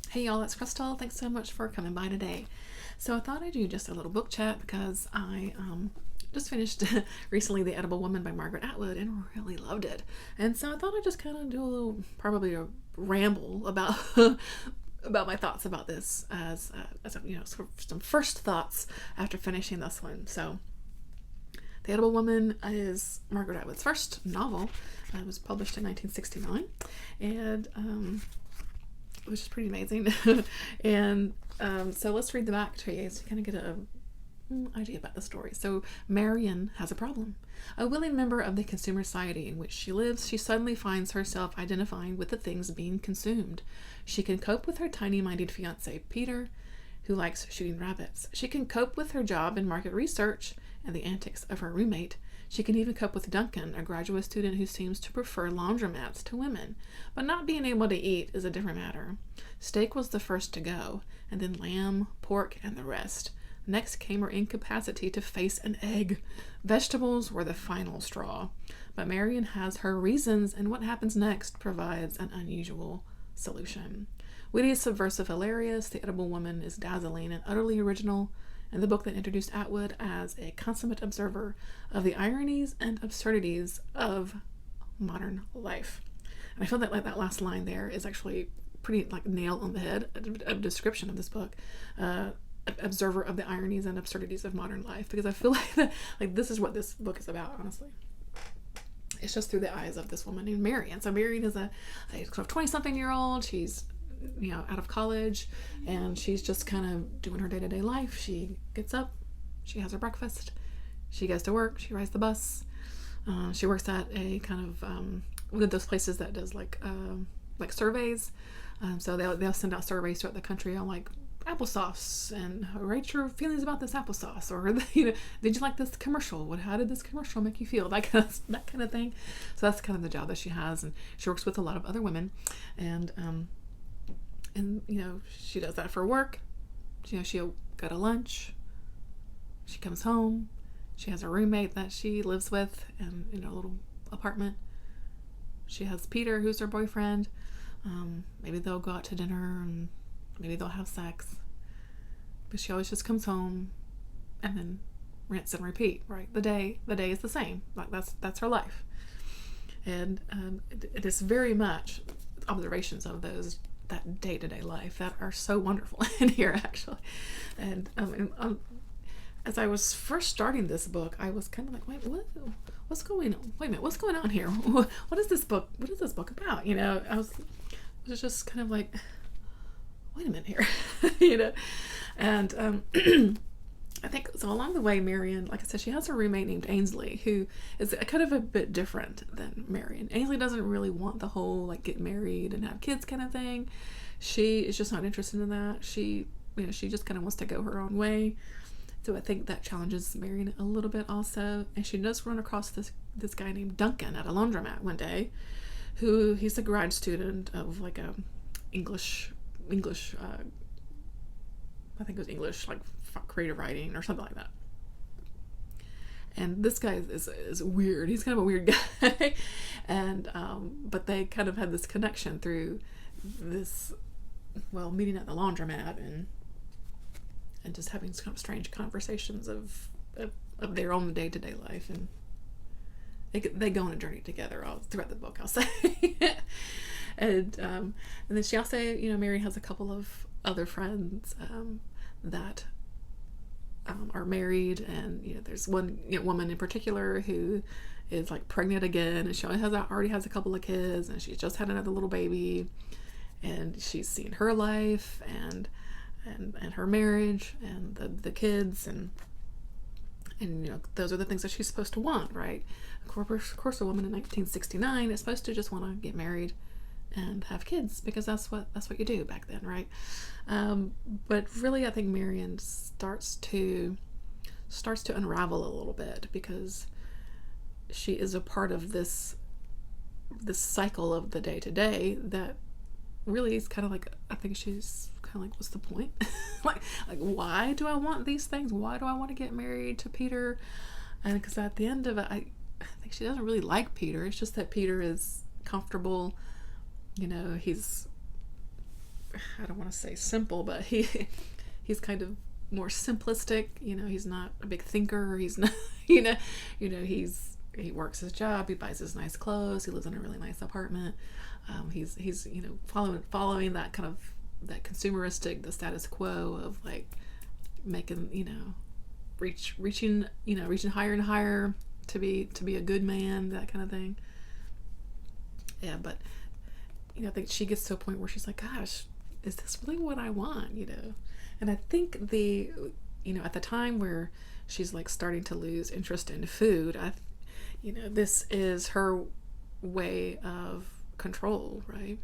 Hey y'all, it's Crystal. Thanks so much for coming by today. So I thought I'd do just a little book chat because I just finished recently The Edible Woman by Margaret Atwood and really loved it. And so I thought I'd just kind of do a little, probably a ramble about about my thoughts about this as sort of some first thoughts after finishing this one. So The Edible Woman is Margaret Atwood's first novel. It was published in 1969, and which is pretty amazing. And so let's read the back to you so you kind of get a idea about the story. So Marion has a problem. A willing member of the consumer society in which she lives, she suddenly finds herself identifying with the things being consumed. She can cope with her tiny-minded fiancé, Peter, who likes shooting rabbits. She can cope with her job in market research and the antics of her roommate. She can even cope with Duncan, a graduate student who seems to prefer laundromats to women. But not being able to eat is a different matter. Steak was the first to go, and then lamb, pork, and the rest. Next came her incapacity to face an egg. Vegetables were the final straw. But Marion has her reasons, and what happens next provides an unusual solution. Witty, subversive, hilarious, The Edible Woman is dazzling and utterly original, and the book that introduced Atwood as a consummate observer of the ironies and absurdities of modern life. And I feel that that last line there is actually pretty nail on the head, a description of this book. Observer of the ironies and absurdities of modern life, because I feel like this is what this book is about, honestly. It's just through the eyes of this woman named Marion. So Marion is a 20-something-year-old. She's out of college, and she's just kind of doing her day-to-day life. She gets up, she has her breakfast, she goes to work, she rides the bus. She works at a kind of one of those places that does like surveys. So they'll send out surveys throughout the country on like applesauce and rate your feelings about this applesauce, or did you like this commercial? How did this commercial make you feel? That kind of thing. So that's kind of the job that she has, and she works with a lot of other women, and she does that for work. She'll go to lunch, she comes home, she has a roommate that she lives with in a little apartment. She has Peter, who's her boyfriend. Maybe they'll go out to dinner, and maybe they'll have sex, but she always just comes home and then rinse and repeat, right? The day is the same. Like that's her life. And it is very much observations of that day-to-day life that are so wonderful in here, actually. And as I was first starting this book, I was kind of like, what's going on? Wait a minute, what's going on here? What is this book about? I was just kind of like, wait a minute here. And I think so. Along the way, Marion, like I said, she has a roommate named Ainsley, who is kind of a bit different than Marion. Ainsley doesn't really want the whole get married and have kids kind of thing. She is just not interested in that. She just kind of wants to go her own way. So I think that challenges Marion a little bit also. And she does run across this guy named Duncan at a laundromat one day, who he's a grad student of like a English. I think it was English, like creative writing or something like that. And this guy is weird. He's kind of a weird guy, and but they kind of had this connection through this, meeting at the laundromat and just having kind of strange conversations of their own day-to-day life, and they go on a journey together all throughout the book, I'll say. And then she also, Mary has a couple of other friends that are married, and there's one woman in particular who is like pregnant again, and she already has a couple of kids, and she's just had another little baby, and she's seen her life and her marriage and the kids, and those are the things that she's supposed to want, right? Of course, a woman in 1969 is supposed to just want to get married and have kids, because that's what you do back then, right? But really, I think Marion starts to unravel a little bit, because she is a part of this cycle of the day-to-day that really is kind of like, I think she's kind of like, what's the point? like why do I want these things? Why do I want to get married to Peter? And because at the end of it, I think she doesn't really like Peter. It's just that Peter is comfortable. He's I don't want to say simple, but he's kind of more simplistic. He's not a big thinker. He's not, he works his job. He buys his nice clothes. He lives in a really nice apartment. He's following that kind of that consumeristic, the status quo of like making reaching higher and higher to be a good man, that kind of thing. Yeah, but I think she gets to a point where she's like, gosh, is this really what I want? And I think at the time where she's like starting to lose interest in food, this is her way of control, right?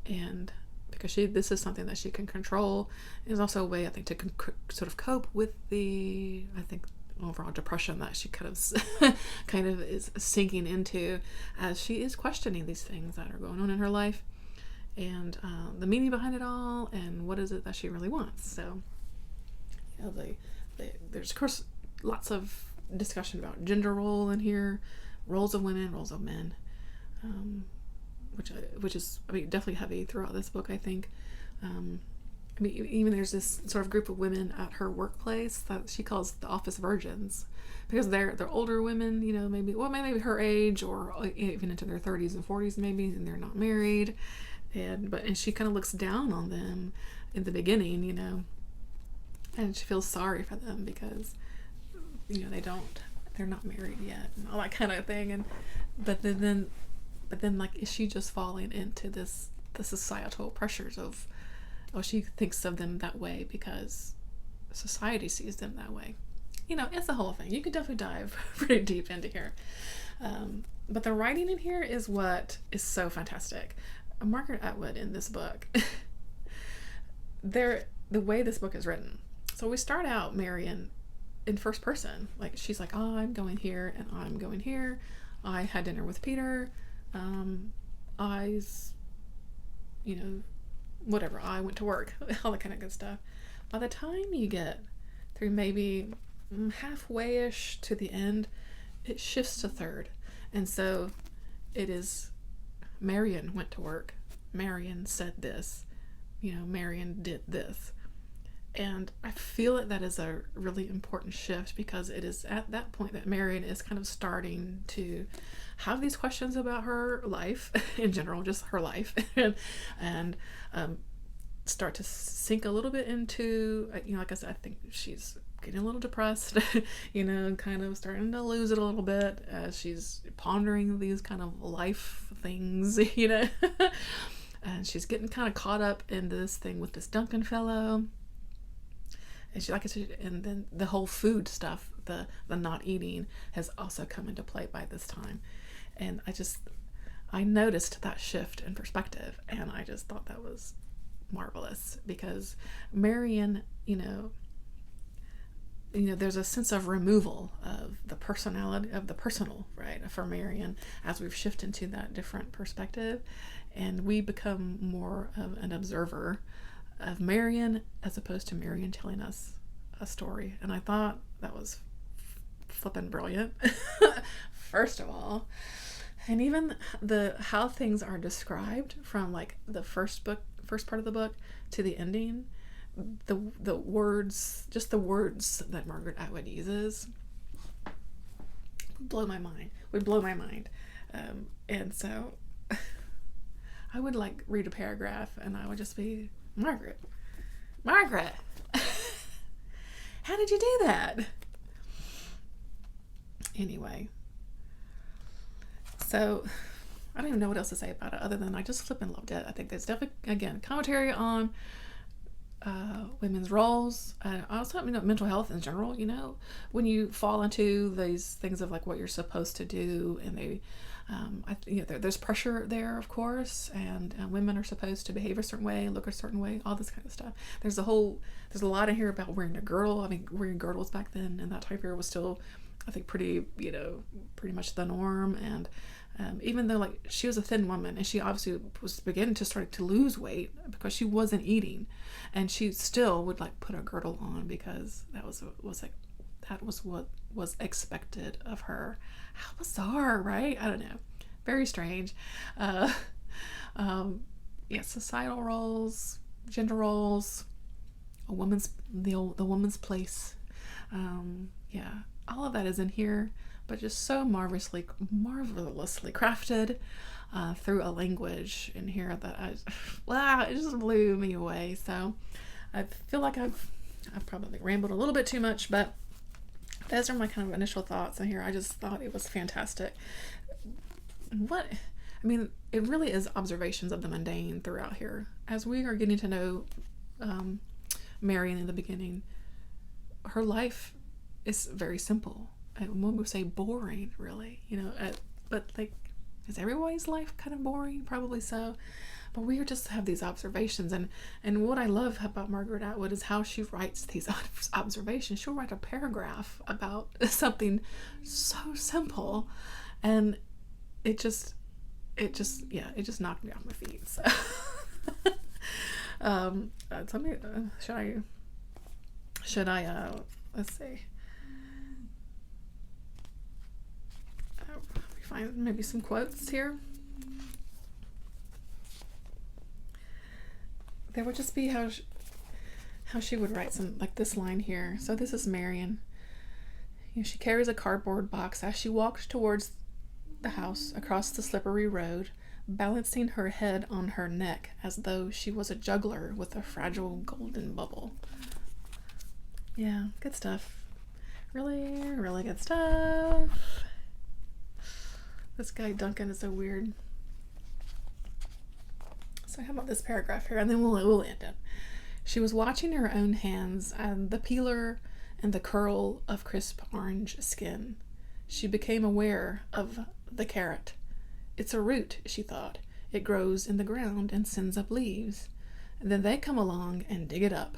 And because this is something that she can control, is also a way, I think, to sort of cope with the, I think, overall depression that she kind of is sinking into as she is questioning these things that are going on in her life, and the meaning behind it all, and what is it that she really wants. So there's of course lots of discussion about gender role in here, roles of women, roles of men, which is definitely heavy throughout this book, I think. Even there's this sort of group of women at her workplace that she calls the office virgins, because they're older women, maybe her age, or even into their 30s and 40s maybe, and they're not married, and she kind of looks down on them in the beginning, and she feels sorry for them because they're not married yet and all that kind of thing, but then like, is she just falling into the societal pressures of, she thinks of them that way because society sees them that way. It's the whole thing. You could definitely dive pretty deep into here. But the writing in here is what is so fantastic. Margaret Atwood in this book, the way this book is written. So we start out Marion in first person. Like, she's like, oh, I'm going here and I'm going here. I had dinner with Peter. Whatever, I went to work, all that kind of good stuff. By the time you get through maybe halfway-ish to the end, it shifts to third. And so it is, Marion went to work. Marion said this. Marion did this. And I feel that is a really important shift, because it is at that point that Marion is kind of starting to have these questions about her life in general, just her life, and start to sink a little bit into, like I said, I think she's getting a little depressed, kind of starting to lose it a little bit as she's pondering these kind of life things, and she's getting kind of caught up in this thing with this Duncan fellow. And she, like I said, and then the whole food stuff, the not eating, has also come into play by this time. And I noticed that shift in perspective, and I just thought that was marvelous, because Marion, there's a sense of removal of the personality, of the personal, right, for Marion, as we've shifted into that different perspective, and we become more of an observer of Marion, as opposed to Marion telling us a story. And I thought that was flippin' brilliant, first of all. And even how things are described from like the first part of the book to the ending, the words, just the words that Margaret Atwood uses would blow my mind. And so I would like read a paragraph and I would just be, Margaret, how did you do that? Anyway, so I don't even know what else to say about it other than I just flippin' loved it. I think there's definitely, again, commentary on women's roles, and also mental health in general. When you fall into these things of like what you're supposed to do, and they there's pressure there, of course, and women are supposed to behave a certain way, look a certain way, all this kind of stuff. There's a lot in here about wearing a girdle. Wearing girdles back then in that time period was still, I think, pretty much the norm. And even though like she was a thin woman, and she obviously was beginning to start to lose weight because she wasn't eating, and she still would like put a girdle on because that was what was expected of her. How bizarre, right? I don't know. Very strange. yeah, societal roles, gender roles, the woman's place. Yeah, all of that is in here, but just so marvelously crafted through a language in here that wow, it just blew me away. So I feel like I've probably rambled a little bit too much, but those are my kind of initial thoughts in here. I just thought it was fantastic. It really is observations of the mundane throughout here. As we are getting to know Marion in the beginning, her life is very simple. And one would say boring, really, but like, is everybody's life kind of boring? Probably so. But we just have these observations, and what I love about Margaret Atwood is how she writes these observations. She'll write a paragraph about something so simple, and it just knocked me off my feet. So, tell me, should I let's see. Let me find maybe some quotes here. There would just be how she would write some, like this line here. So this is Marion. She carries a cardboard box as she walks towards the house across the slippery road, balancing her head on her neck as though she was a juggler with a fragile golden bubble. Yeah, good stuff. Really, really good stuff. This guy Duncan is so weird. So how about this paragraph here, and then we'll end it. She was watching her own hands and the peeler and the curl of crisp orange skin. She became aware of the carrot. It's a root, she thought. It grows in the ground and sends up leaves. And then they come along and dig it up.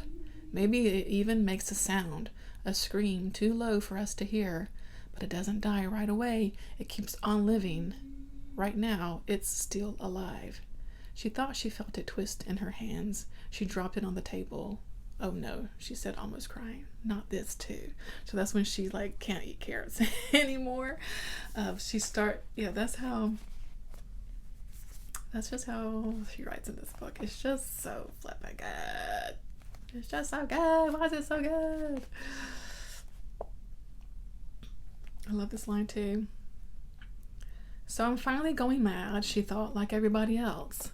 Maybe it even makes a sound, a scream too low for us to hear, but it doesn't die right away. It keeps on living. Right now, it's still alive. She thought she felt it twist in her hands. She dropped it on the table. Oh no, she said, almost crying. Not this too. So that's when she can't eat carrots anymore. That's just how she writes in this book. It's just so flippin' good. It's just so good. Why is it so good? I love this line too. So I'm finally going mad, she thought, like everybody else.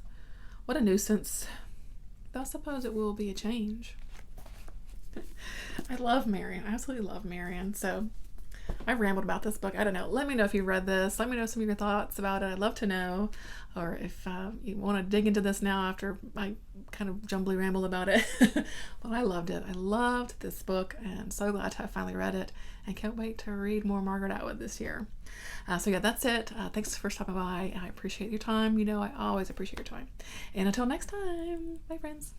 What a nuisance. Though I suppose it will be a change. I love Marion. I absolutely love Marion. So I rambled about this book. I don't know. Let me know if you read this. Let me know some of your thoughts about it. I'd love to know. Or if you want to dig into this now after I kind of jumbly ramble about it. But I loved it. I loved this book, and so glad to have finally read it, and can't wait to read more Margaret Atwood this year. So yeah, that's it. Thanks for stopping by. I appreciate your time. I always appreciate your time. And until next time, bye friends.